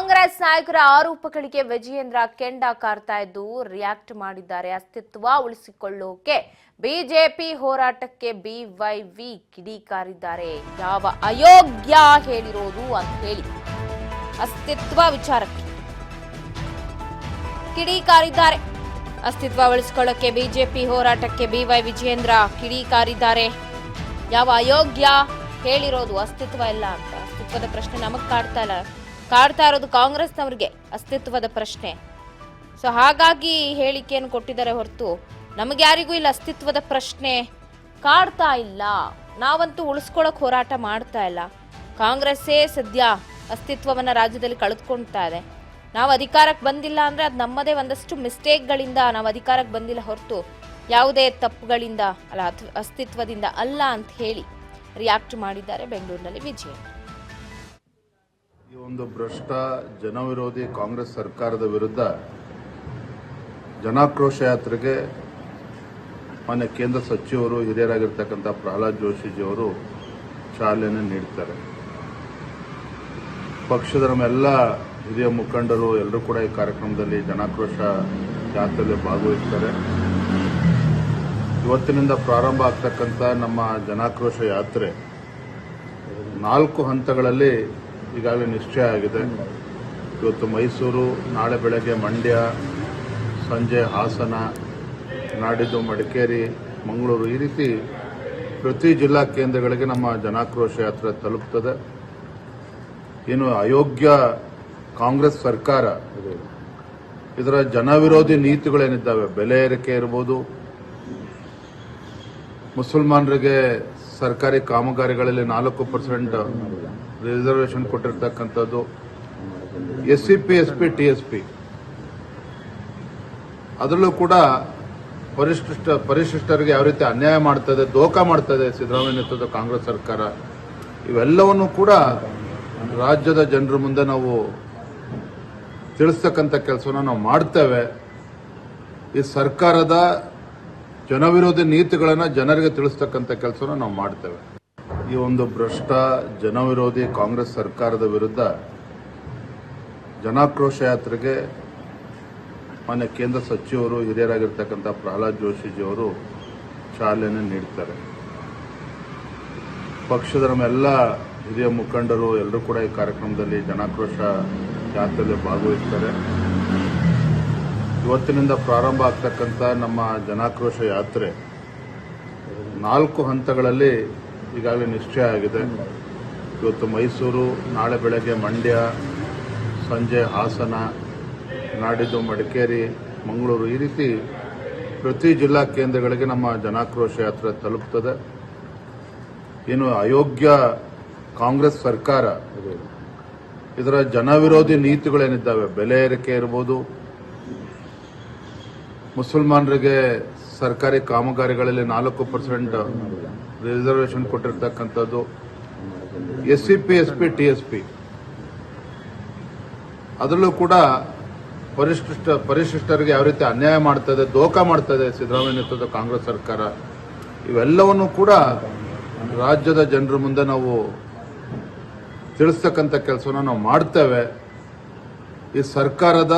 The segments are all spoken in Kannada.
ಕಾಂಗ್ರೆಸ್ ನಾಯಕರ ಆರೋಪಗಳಿಗೆ ವಿಜಯೇಂದ್ರ ಕೆಂಡ ಕಾರ್ತಾ ಇದ್ದು ರಿಯಾಕ್ಟ್ ಮಾಡಿದ್ದಾರೆ. ಅಸ್ತಿತ್ವ ಉಳಿಸಿಕೊಳ್ಳೋಕೆ ಬಿಜೆಪಿ ಹೋರಾಟಕ್ಕೆ ಬಿವೈವಿ ಕಿಡಿಕಾರಿದ್ದಾರೆ. ಯಾವ ಅಯೋಗ್ಯ ಹೇಳಿರೋದು ಅಂತ ಹೇಳಿ ಅಸ್ತಿತ್ವ ವಿಚಾರಕ್ಕೆ ಕಿಡಿಕಾರಿದ್ದಾರೆ. ಅಸ್ತಿತ್ವ ಉಳಿಸಿಕೊಳ್ಳೋಕೆ ಬಿಜೆಪಿ ಹೋರಾಟಕ್ಕೆ ಬಿವೈ ವಿಜಯೇಂದ್ರ ಕಿಡಿಕಾರಿದ್ದಾರೆ. ಯಾವ ಅಯೋಗ್ಯ ಹೇಳಿರೋದು ಅಸ್ತಿತ್ವ ಇಲ್ಲ ಅಂತ. ಅಸ್ತಿತ್ವದ ಪ್ರಶ್ನೆ ನಮಗ್ ಕಾಡ್ತಾ ಇರೋದು ಕಾಂಗ್ರೆಸ್ನವ್ರಿಗೆ ಅಸ್ತಿತ್ವದ ಪ್ರಶ್ನೆ. ಸೊ ಹಾಗಾಗಿ ಹೇಳಿಕೆಯನ್ನು ಕೊಟ್ಟಿದ್ದಾರೆ ಹೊರತು ನಮಗೆ ಯಾರಿಗೂ ಇಲ್ಲ ಅಸ್ತಿತ್ವದ ಪ್ರಶ್ನೆ ಕಾಡ್ತಾ ಇಲ್ಲ. ನಾವಂತೂ ಉಳಿಸ್ಕೊಳ್ಳೋಕೆ ಹೋರಾಟ ಮಾಡ್ತಾ ಇಲ್ಲ. ಕಾಂಗ್ರೆಸ್ಸೇ ಸದ್ಯ ಅಸ್ತಿತ್ವವನ್ನ ರಾಜ್ಯದಲ್ಲಿ ಕಳೆದುಕೊಳ್ತಾ ಇದೆ. ನಾವು ಅಧಿಕಾರಕ್ಕೆ ಬಂದಿಲ್ಲ ಅಂದ್ರೆ ಅದು ನಮ್ಮದೇ ಒಂದಷ್ಟು ಮಿಸ್ಟೇಕ್ಗಳಿಂದ ನಾವು ಅಧಿಕಾರಕ್ಕೆ ಬಂದಿಲ್ಲ ಹೊರತು ಯಾವುದೇ ತಪ್ಪುಗಳಿಂದ ಅಲ್ಲ ಅಸ್ತಿತ್ವದಿಂದ ಅಲ್ಲ ಅಂತ ಹೇಳಿ ರಿಯಾಕ್ಟ್ ಮಾಡಿದ್ದಾರೆ ಬೆಂಗಳೂರಿನಲ್ಲಿ ವಿಜಯೇಂದ್ರ. ಈ ಒಂದು ಭ್ರಷ್ಟ ಜನವಿರೋಧಿ ಕಾಂಗ್ರೆಸ್ ಸರ್ಕಾರದ ವಿರುದ್ಧ ಜನಾಕ್ರೋಶ ಯಾತ್ರೆಗೆ ಮಾನ್ಯ ಕೇಂದ್ರ ಸಚಿವರು ಹಿರಿಯರಾಗಿರ್ತಕ್ಕಂಥ ಪ್ರಹ್ಲಾದ್ ಜೋಶಿಜಿಯವರು ಚಾಲನೆ ನೀಡ್ತಾರೆ. ಪಕ್ಷದ ನಮ್ಮೆಲ್ಲ ಹಿರಿಯ ಮುಖಂಡರು ಎಲ್ಲರೂ ಕೂಡ ಈ ಕಾರ್ಯಕ್ರಮದಲ್ಲಿ ಜನಾಕ್ರೋಶ ಯಾತ್ರೆಯಲ್ಲಿ ಭಾಗವಹಿಸ್ತಾರೆ. ಇವತ್ತಿನಿಂದ ಪ್ರಾರಂಭ ಆಗ್ತಕ್ಕಂಥ ನಮ್ಮ ಜನಾಕ್ರೋಶ ಯಾತ್ರೆ 4 ಹಂತಗಳಲ್ಲಿ ಈಗಾಗಲೇ ನಿಶ್ಚಯ ಆಗಿದೆ. ಇವತ್ತು ಮೈಸೂರು, ನಾಳೆ ಬೆಳಗ್ಗೆ ಮಂಡ್ಯ, ಸಂಜೆ ಹಾಸನ, ನಾಡಿದ್ದು ಮಡಿಕೇರಿ, ಮಂಗಳೂರು, ಈ ರೀತಿ ಪ್ರತಿ ಜಿಲ್ಲಾ ಕೇಂದ್ರಗಳಿಗೆ ನಮ್ಮ ಜನಾಕ್ರೋಶ ಯಾತ್ರೆ ತಲುಪ್ತದೆ. ಏನು ಅಯೋಗ್ಯ ಕಾಂಗ್ರೆಸ್ ಸರ್ಕಾರ ಇದರ ಜನವಿರೋಧಿ ನೀತಿಗಳೇನಿದ್ದಾವೆ, ಬೆಲೆ ಏರಿಕೆ ಇರ್ಬೋದು, ಮುಸಲ್ಮಾನರಿಗೆ ಸರ್ಕಾರಿ ಕಾಮಗಾರಿಗಳಲ್ಲಿ 4% ರಿಸರ್ವೇಷನ್ ಕೊಟ್ಟಿರ್ತಕ್ಕಂಥದ್ದು, SCP, SP, TSP, ಅದರಲ್ಲೂ ಕೂಡ ಪರಿಶಿಷ್ಟರಿಗೆ ಯಾವ ರೀತಿ ಅನ್ಯಾಯ ಮಾಡ್ತದೆ, ದೋಖಾ ಮಾಡ್ತದೆ ಸಿದ್ದರಾಮಯ್ಯ ನೇತೃತ್ವದ ಕಾಂಗ್ರೆಸ್ ಸರ್ಕಾರ, ಇವೆಲ್ಲವನ್ನು ಕೂಡ ರಾಜ್ಯದ ಜನರ ಮುಂದೆ ನಾವು ತಿಳಿಸ್ತಕ್ಕಂಥ ಕೆಲಸವನ್ನು ನಾವು ಮಾಡ್ತೇವೆ. ಈ ಸರ್ಕಾರದ ಜನವಿರೋಧಿ ನೀತಿಗಳನ್ನು ಜನರಿಗೆ ತಿಳಿಸ್ತಕ್ಕಂಥ ಕೆಲಸವನ್ನು ನಾವು ಮಾಡ್ತೇವೆ. ಈ ಒಂದು ಭ್ರಷ್ಟ ಜನವಿರೋಧಿ ಕಾಂಗ್ರೆಸ್ ಸರ್ಕಾರದ ವಿರುದ್ಧ ಜನಾಕ್ರೋಶ ಯಾತ್ರೆಗೆ ಮಾನ್ಯ ಕೇಂದ್ರ ಸಚಿವರು ಹಿರಿಯರಾಗಿರ್ತಕ್ಕಂಥ ಪ್ರಹ್ಲಾದ್ ಜೋಶಿಜಿಯವರು ಚಾಲನೆ ನೀಡ್ತಾರೆ. ಪಕ್ಷದ ನಮ್ಮೆಲ್ಲ ಹಿರಿಯ ಮುಖಂಡರು ಎಲ್ಲರೂ ಕೂಡ ಈ ಕಾರ್ಯಕ್ರಮದಲ್ಲಿ ಜನಾಕ್ರೋಶ ಯಾತ್ರೆಯಲ್ಲಿ ಭಾಗವಹಿಸ್ತಾರೆ. ಇವತ್ತಿನಿಂದ ಪ್ರಾರಂಭ ಆಗ್ತಕ್ಕಂಥ ನಮ್ಮ ಜನಾಕ್ರೋಶ ಯಾತ್ರೆ 4 ಹಂತಗಳಲ್ಲಿ ಈಗಾಗಲೇ ನಿಶ್ಚಯ ಆಗಿದೆ. ಇವತ್ತು ಮೈಸೂರು, ನಾಳೆ ಬೆಳಗ್ಗೆ ಮಂಡ್ಯ, ಸಂಜೆ ಹಾಸನ, ನಾಡಿದ್ದು ಮಡಿಕೇರಿ, ಮಂಗಳೂರು, ಈ ರೀತಿ ಪ್ರತಿ ಜಿಲ್ಲಾ ಕೇಂದ್ರಗಳಿಗೆ ನಮ್ಮ ಜನಾಕ್ರೋಶ ಯಾತ್ರೆ ತಲುಪ್ತದೆ. ಏನು ಅಯೋಗ್ಯ ಕಾಂಗ್ರೆಸ್ ಸರ್ಕಾರ ಇದರ ಜನವಿರೋಧಿ ನೀತಿಗಳೇನಿದ್ದಾವೆ, ಬೆಲೆ ಏರಿಕೆ ಇರ್ಬೋದು, ಮುಸಲ್ಮಾನರಿಗೆ ಸರ್ಕಾರಿ ಕಾಮಗಾರಿಗಳಲ್ಲಿ 4% ರಿಸರ್ವೇಷನ್ ಕೊಟ್ಟಿರ್ತಕ್ಕಂಥದ್ದು, SCP, SP, TSP, ಅದರಲ್ಲೂ ಕೂಡ ಪರಿಶಿಷ್ಟರಿಗೆ ಯಾವ ರೀತಿ ಅನ್ಯಾಯ ಮಾಡ್ತದೆ, ದೋಖಾ ಮಾಡ್ತದೆ ಸಿದ್ದರಾಮಯ್ಯ ನೇತೃತ್ವದ ಕಾಂಗ್ರೆಸ್ ಸರ್ಕಾರ, ಇವೆಲ್ಲವನ್ನು ಕೂಡ ರಾಜ್ಯದ ಜನರ ಮುಂದೆ ನಾವು ತಿಳಿಸ್ತಕ್ಕಂಥ ಕೆಲಸವನ್ನು ನಾವು ಮಾಡ್ತೇವೆ. ಈ ಸರ್ಕಾರದ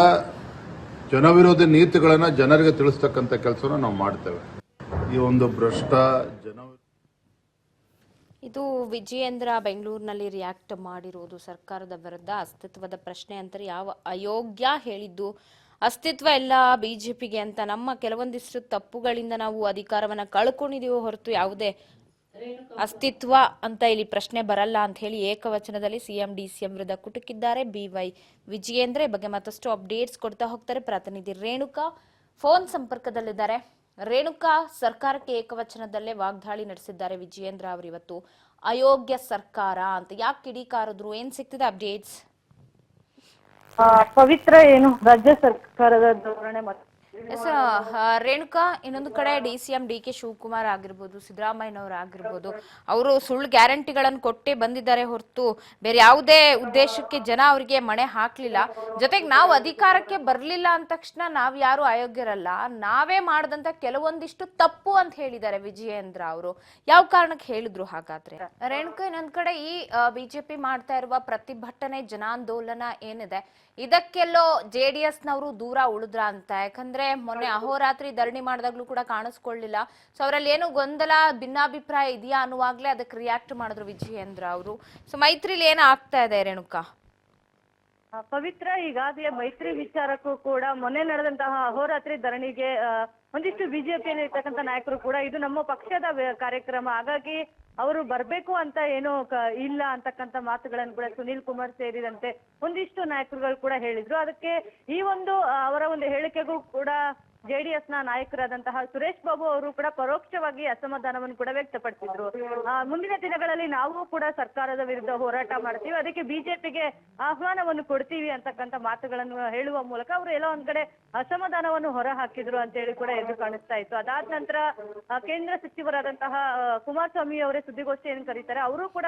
ಜನವಿರೋಧಿ ನೀತಿಗಳನ್ನು ಜನರಿಗೆ ತಿಳಿಸ್ತಕ್ಕಂಥ ಕೆಲಸವನ್ನು ನಾವು ಮಾಡ್ತೇವೆ. ಈ ಒಂದು ಭ್ರಷ್ಟ ಇದು ವಿಜಯೇಂದ್ರ ಬೆಂಗಳೂರಿನಲ್ಲಿ ರಿಯಾಕ್ಟ್ ಮಾಡಿರುವುದು ಸರ್ಕಾರದ ವಿರುದ್ಧ ಅಸ್ತಿತ್ವದ ಪ್ರಶ್ನೆ ಅಂತಾರೆ. ಯಾವ ಅಯೋಗ್ಯ ಹೇಳಿದ್ದು ಅಸ್ತಿತ್ವ ಇಲ್ಲ ಬಿಜೆಪಿಗೆ ಅಂತ. ನಮ್ಮ ಕೆಲವೊಂದಿಷ್ಟು ತಪ್ಪುಗಳಿಂದ ನಾವು ಅಧಿಕಾರವನ್ನ ಕಳ್ಕೊಂಡಿದೀವೋ ಹೊರತು ಯಾವುದೇ ಅಸ್ತಿತ್ವ ಅಂತ ಇಲ್ಲಿ ಪ್ರಶ್ನೆ ಬರಲ್ಲ ಅಂತ ಹೇಳಿ ಏಕವಚನದಲ್ಲಿ ಸಿಎಂ ಡಿಸಿಎಂ ವಿರುದ್ಧ ಕುಟುಕಿದ್ದಾರೆ ಬಿವೈ ವಿಜಯೇಂದ್ರ. ಈ ಬಗ್ಗೆ ಮತ್ತಷ್ಟು ಅಪ್ಡೇಟ್ಸ್ ಕೊಡ್ತಾ ಹೋಗ್ತಾರೆ ಪ್ರತಿನಿಧಿ ರೇಣುಕಾ ಫೋನ್ ಸಂಪರ್ಕದಲ್ಲಿದ್ದಾರೆ. ರೇಣುಕಾ, ಸರ್ಕಾರಕ್ಕೆ ಏಕವಚನದಲ್ಲೇ ವಾಗ್ದಾಳಿ ನಡೆಸಿದ್ದಾರೆ ವಿಜಯೇಂದ್ರ ಅವರು. ಇವತ್ತು ಅಯೋಗ್ಯ ಸರ್ಕಾರ ಅಂತ ಯಾಕೆ ಕಿಡಿಕಾರಿದ್ರು, ಏನ್ ಸಿಗ್ತಿದೆ ಅಪ್ಡೇಟ್ಸ್? ಪವಿತ್ರ ಏನು ರಾಜ್ಯ ಸರ್ಕಾರದ ಧೋರಣೆ ಮತ್ತು ಎಸ್ ರೇಣುಕಾ, ಇನ್ನೊಂದು ಕಡೆ DCM DK ಶಿವಕುಮಾರ್ ಆಗಿರ್ಬೋದು, ಸಿದ್ದರಾಮಯ್ಯನವರು ಆಗಿರ್ಬೋದು, ಅವರು ಸುಳ್ಳು ಗ್ಯಾರಂಟಿಗಳನ್ನು ಕೊಟ್ಟೇ ಬಂದಿದ್ದಾರೆ ಹೊರತು ಬೇರೆ ಯಾವುದೇ ಉದ್ದೇಶಕ್ಕೆ ಜನ ಅವರಿಗೆ ಮಣೆ ಹಾಕ್ಲಿಲ್ಲ. ಜೊತೆಗೆ ನಾವು ಅಧಿಕಾರಕ್ಕೆ ಬರ್ಲಿಲ್ಲ ಅಂದ ತಕ್ಷಣ ನಾವ್ ಯಾರು ಅಯೋಗ್ಯರಲ್ಲ, ನಾವೇ ಮಾಡದಂತ ಕೆಲವೊಂದಿಷ್ಟು ತಪ್ಪು ಅಂತ ಹೇಳಿದ್ದಾರೆ ವಿಜಯೇಂದ್ರ ಅವರು. ಯಾವ ಕಾರಣಕ್ಕೆ ಹೇಳಿದ್ರು ಹಾಗಾದ್ರೆ? ರೇಣುಕಾ, ಇನ್ನೊಂದ್ ಕಡೆ ಈ ಬಿಜೆಪಿ ಮಾಡ್ತಾ ಇರುವ ಪ್ರತಿಭಟನೆ ಜನಾಂದೋಲನ ಏನಿದೆ, ಇದಕ್ಕೆಲ್ಲೋ JDS ನವರು ದೂರ ಉಳಿದ್ರ ಅಂತ. ಯಾಕಂದ್ರೆ ಮೊನ್ನೆ ಅಹೋರಾತ್ರಿ ಧರಣಿ ಮಾಡಿದಾಗ್ಲೂ ಕೂಡ ಕಾಣಿಸ್ಕೊಳ್ಳಿಲ್ಲ. ಸೊ ಅವರಲ್ಲಿ ಏನು ಗೊಂದಲ ಭಿನ್ನಾಭಿಪ್ರಾಯ ಇದೆಯಾ ಅನ್ನುವಾಗ್ಲೇ ಅದಕ್ಕೆ ರಿಯಾಕ್ಟ್ ಮಾಡಿದ್ರು ವಿಜಯೇಂದ್ರ ಅವರು. ಸೊ ಮೈತ್ರಿಲಿ ಏನ ಆಗ್ತಾ ಇದೆ ರೇಣುಕಾ? ಪವಿತ್ರ, ಈಗಾಗಲೇ ಮೈತ್ರಿ ವಿಚಾರಕ್ಕೂ ಕೂಡ ಮೊನ್ನೆ ನಡೆದಂತಹ ಅಹೋರಾತ್ರಿ ಧರಣಿಗೆ ಒಂದಿಷ್ಟು ಬಿಜೆಪಿಯಲ್ಲಿ ಇರ್ತಕ್ಕಂಥ ನಾಯಕರು ಕೂಡ ಇದು ನಮ್ಮ ಪಕ್ಷದ ಕಾರ್ಯಕ್ರಮ, ಹಾಗಾಗಿ ಅವರು ಬರ್ಬೇಕು ಅಂತ ಏನೋ ಇಲ್ಲ ಅಂತಕ್ಕಂಥ ಮಾತುಗಳನ್ನು ಕೂಡ ಸುನೀಲ್ ಕುಮಾರ್ ಸೇರಿದಂತೆ ಒಂದಿಷ್ಟು ನಾಯಕರುಗಳು ಕೂಡ ಹೇಳಿದ್ರು. ಅದಕ್ಕೆ ಈ ಒಂದು ಅವರ ಒಂದು ಹೇಳಿಕೆಗೂ ಕೂಡ JDS ನ ನಾಯಕರಾದಂತಹ ಸುರೇಶ್ ಬಾಬು ಅವರು ಕೂಡ ಪರೋಕ್ಷವಾಗಿ ಅಸಮಾಧಾನವನ್ನು ಕೂಡ ವ್ಯಕ್ತಪಡಿಸಿದ್ರು. ಮುಂದಿನ ದಿನಗಳಲ್ಲಿ ನಾವು ಕೂಡ ಸರ್ಕಾರದ ವಿರುದ್ಧ ಹೋರಾಟ ಮಾಡ್ತೀವಿ, ಅದಕ್ಕೆ ಬಿಜೆಪಿಗೆ ಆಹ್ವಾನವನ್ನು ಕೊಡ್ತೀವಿ ಅಂತಕ್ಕಂಥ ಮಾತುಗಳನ್ನು ಹೇಳುವ ಮೂಲಕ ಅವರು ಎಲ್ಲೋ ಒಂದ್ ಕಡೆ ಅಸಮಾಧಾನವನ್ನು ಹೊರ ಹಾಕಿದ್ರು ಅಂತ ಹೇಳಿ ಕೂಡ ಎದ್ದು ಕಾಣಿಸ್ತಾ ಇತ್ತು. ಅದಾದ ನಂತರ ಕೇಂದ್ರ ಸಚಿವರಾದಂತಹ ಕುಮಾರಸ್ವಾಮಿ ಅವರೇ ಸುದ್ದಿಗೋಷ್ಠಿಯನ್ನು ಕರೀತಾರೆ. ಅವರು ಕೂಡ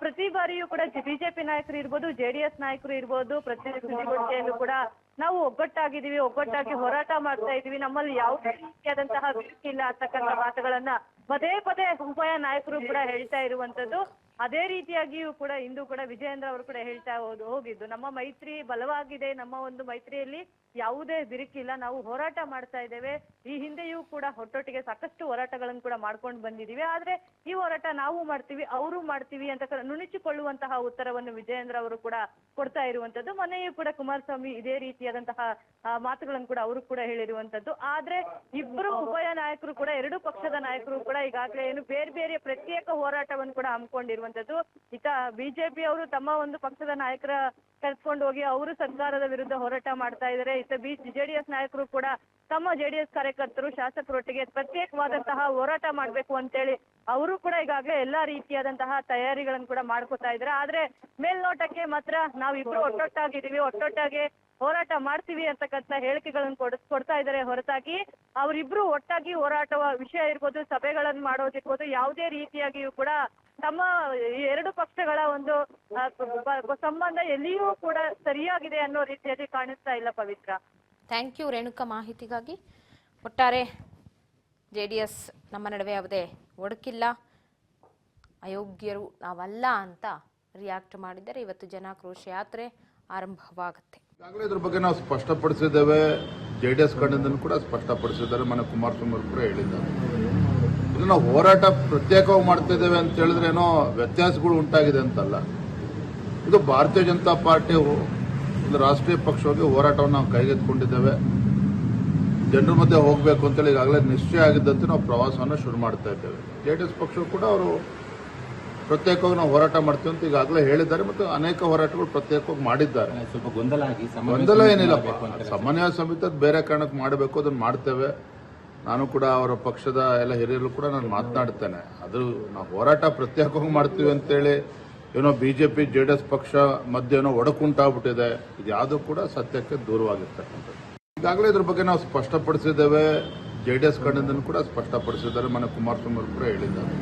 ಪ್ರತಿ ಬಾರಿಯೂ ಕೂಡ ಬಿಜೆಪಿ ನಾಯಕರು ಇರ್ಬೋದು, JDS ನಾಯಕರು ಇರ್ಬೋದು, ಪ್ರತಿ ಸುದ್ದಿಗೋಷ್ಠಿಯಲ್ಲೂ ಕೂಡ ನಾವು ಒಗ್ಗಟ್ಟಾಗಿದ್ದೀವಿ, ಒಗ್ಗಟ್ಟಾಗಿ ಹೋರಾಟ ಮಾಡ್ತಾ ಇದೀವಿ, ನಮ್ಮಲ್ಲಿ ಯಾವುದೇ ರೀತಿಯಾದಂತಹ ಬಿರುಕಿಲ್ಲ ಅಂತಕ್ಕಂಥ ಮಾತುಗಳನ್ನ ಪದೇ ಪದೇ ಉಭಯ ನಾಯಕರು ಕೂಡ ಹೇಳ್ತಾ ಇರುವಂತದ್ದು. ಅದೇ ರೀತಿಯಾಗಿಯೂ ಕೂಡ ಇಂದು ಕೂಡ ವಿಜಯೇಂದ್ರ ಅವರು ಕೂಡ ಹೇಳ್ತಾ ಹೋಗಿದ್ದು, ನಮ್ಮ ಮೈತ್ರಿ ಬಲವಾಗಿದೆ, ನಮ್ಮ ಒಂದು ಮೈತ್ರಿಯಲ್ಲಿ ಯಾವುದೇ ಬಿರುಕಿಲ್ಲ, ನಾವು ಹೋರಾಟ ಮಾಡ್ತಾ ಇದ್ದೇವೆ. ಈ ಹಿಂದೆಯೂ ಕೂಡ ಒಟ್ಟೊಟ್ಟಿಗೆ ಸಾಕಷ್ಟು ಹೋರಾಟಗಳನ್ನು ಕೂಡ ಮಾಡ್ಕೊಂಡು ಬಂದಿದ್ದೀವಿ, ಆದ್ರೆ ಈ ಹೋರಾಟ ನಾವು ಮಾಡ್ತೀವಿ, ಅವರು ಮಾಡ್ತೀವಿ ಅಂತ ನುಣುಚಿಕೊಳ್ಳುವಂತಹ ಉತ್ತರವನ್ನು ವಿಜಯೇಂದ್ರ ಅವರು ಕೂಡ ಕೊಡ್ತಾ ಇರುವಂತದ್ದು. ಮೊನ್ನೆಯೂ ಕೂಡ ಕುಮಾರಸ್ವಾಮಿ ಇದೇ ರೀತಿಯಾದಂತಹ ಮಾತುಗಳನ್ನು ಕೂಡ ಅವರು ಕೂಡ ಹೇಳಿರುವಂತದ್ದು. ಆದ್ರೆ ಇಬ್ಬರು ಉಭಯ ನಾಯಕರು ಕೂಡ, ಎರಡು ಪಕ್ಷದ ನಾಯಕರು ಕೂಡ ಈಗಾಗಲೇ ಏನು ಬೇರೆ ಬೇರೆ ಪ್ರತ್ಯೇಕ ಹೋರಾಟವನ್ನು ಕೂಡ ಹಮ್ಮಿಕೊಂಡಿರುವಂತದ್ದು. ಇತ ಬಿಜೆಪಿ ಅವರು ತಮ್ಮ ಒಂದು ಪಕ್ಷದ ನಾಯಕರ ಕರ್ಕೊಂಡು ಹೋಗಿ ಅವರು ಸರ್ಕಾರದ ವಿರುದ್ಧ ಹೋರಾಟ ಮಾಡ್ತಾ ಇದ್ದಾರೆ. ಇತ JDS ನಾಯಕರು ಕೂಡ ತಮ್ಮ JDS ಕಾರ್ಯಕರ್ತರು ಶಾಸಕರೊಟ್ಟಿಗೆ ಪ್ರತ್ಯೇಕವಾದಂತಹ ಹೋರಾಟ ಮಾಡ್ಬೇಕು ಅಂತೇಳಿ ಅವರು ಕೂಡ ಈಗಾಗಲೇ ಎಲ್ಲಾ ರೀತಿಯಾದಂತಹ ತಯಾರಿಗಳನ್ನು ಕೂಡ ಮಾಡ್ಕೊತಾ ಇದ್ದಾರೆ. ಆದ್ರೆ ಮೇಲ್ನೋಟಕ್ಕೆ ಮಾತ್ರ ನಾವಿಬ್ರು ಒಟ್ಟೊಟ್ಟಾಗಿದ್ದೀವಿ, ಒಟ್ಟೊಟ್ಟಾಗಿ ಹೋರಾಟ ಮಾಡ್ತೀವಿ ಅಂತಕ್ಕಂಥ ಹೇಳಿಕೆಗಳನ್ನು ಕೊಡ್ತಾ ಇದ್ದಾರೆ ಹೊರತಾಗಿ ಅವರಿಬ್ರು ಒಟ್ಟಾಗಿ ಹೋರಾಟವ ವಿಷಯ ಇರ್ಬೋದು, ಸಭೆಗಳನ್ನು ಮಾಡೋದಿರ್ಬೋದು, ಯಾವುದೇ ರೀತಿಯಾಗಿಯೂ ಕೂಡ ತಮ್ಮ ಎರಡು ಪಕ್ಷಗಳ ಒಂದು ಸಂಬಂಧ ಎಲ್ಲಿಯೂ ಕೂಡ ಸರಿಯಾಗಿದೆ ಅನ್ನೋ ರೀತಿಯಲ್ಲಿ ಕಾಣಿಸ್ತಾ ಇಲ್ಲ. ಪವಿತ್ರ, ಥ್ಯಾಂಕ್ ಯು ರೇಣುಕಾ ಮಾಹಿತಿಗಾಗಿ. ಒಟ್ಟಾರೆ JDS ನಮ್ಮ ನಡುವೆ ಯಾವುದೇ ಒಡಕಿಲ್ಲ, ಅಯೋಗ್ಯರು ನಾವಲ್ಲ ಅಂತ ರಿಯಾಕ್ಟ್ ಮಾಡಿದ್ದಾರೆ. ಇವತ್ತು ಜನಾಕ್ರೋಶ ಯಾತ್ರೆ ಆರಂಭವಾಗುತ್ತೆ. ಈಗಾಗಲೇ ಇದ್ರ ಬಗ್ಗೆ ನಾವು ಸ್ಪಷ್ಟಪಡಿಸಿದ್ದೇವೆ, JDS ಕಡೆಯಿಂದ ಕೂಡ ಸ್ಪಷ್ಟಪಡಿಸಿದ್ದಾರೆ, ಮನೆ ಕುಮಾರಸ್ವಾಮಿ ಅವರು ಕೂಡ ಹೇಳಿದ್ದಾರೆ. ಇದು ನಾವು ಹೋರಾಟ ಪ್ರತ್ಯೇಕವಾಗಿ ಮಾಡ್ತಾ ಇದ್ದೇವೆ ಅಂತ ಹೇಳಿದ್ರೆ ಏನೋ ವ್ಯತ್ಯಾಸಗಳು ಉಂಟಾಗಿದೆ ಅಂತಲ್ಲ. ಇದು ಭಾರತೀಯ ಜನತಾ ಪಾರ್ಟಿ ರಾಷ್ಟ್ರೀಯ ಪಕ್ಷವಾಗಿ ಹೋರಾಟವನ್ನು ನಾವು ಕೈಗೆತ್ತಿಕೊಂಡಿದ್ದೇವೆ. ಜನರ ಮಧ್ಯೆ ಹೋಗಬೇಕು ಅಂತೇಳಿ ಈಗಾಗಲೇ ನಿಶ್ಚಯ ಆಗಿದ್ದಂತೆ ನಾವು ಪ್ರವಾಸವನ್ನು ಶುರು ಮಾಡ್ತಾ ಇದ್ದೇವೆ. JDS ಪಕ್ಷವು ಕೂಡ ಅವರು ಪ್ರತ್ಯೇಕವಾಗಿ ನಾವು ಹೋರಾಟ ಮಾಡ್ತೀವಿ ಅಂತ ಈಗಾಗಲೇ ಹೇಳಿದ್ದಾರೆ ಮತ್ತು ಅನೇಕ ಹೋರಾಟಗಳು ಪ್ರತ್ಯೇಕವಾಗಿ ಮಾಡಿದ್ದಾರೆ. ಸ್ವಲ್ಪ ಗೊಂದಲ ಏನಿಲ್ಲಪ್ಪ, ಸಮನ್ವಯ ಸಮಿತಿ ಬೇರೆ ಕಾರಣಕ್ಕೆ ಮಾಡಬೇಕು, ಅದನ್ನು ಮಾಡ್ತೇವೆ. ನಾನು ಕೂಡ ಅವರ ಪಕ್ಷದ ಎಲ್ಲ ಹಿರಿಯರು ಕೂಡ ನಾನು ಮಾತನಾಡ್ತೇನೆ. ಅದು ನಾವು ಹೋರಾಟ ಪ್ರತ್ಯೇಕವಾಗಿ ಮಾಡ್ತೀವಿ ಅಂತೇಳಿ ಏನೋ ಬಿಜೆಪಿ JDS ಪಕ್ಷ ಮಧ್ಯೆ ಏನೋ ಒಡಕುಂಟಾಗ್ಬಿಟ್ಟಿದೆ, ಇದು ಯಾವುದೂ ಕೂಡ ಸತ್ಯಕ್ಕೆ ದೂರವಾಗಿರ್ತಕ್ಕಂಥದ್ದು. ಈಗಾಗಲೇ ಇದ್ರ ಬಗ್ಗೆ ನಾವು ಸ್ಪಷ್ಟಪಡಿಸಿದ್ದೇವೆ, JDS ಕಡೆಯಿಂದ ಕೂಡ ಸ್ಪಷ್ಟಪಡಿಸಿದ್ದಾರೆ, ಮನೆ ಕುಮಾರಸ್ವಾಮಿ ಅವರು ಕೂಡ ಹೇಳಿದ್ದಾರೆ.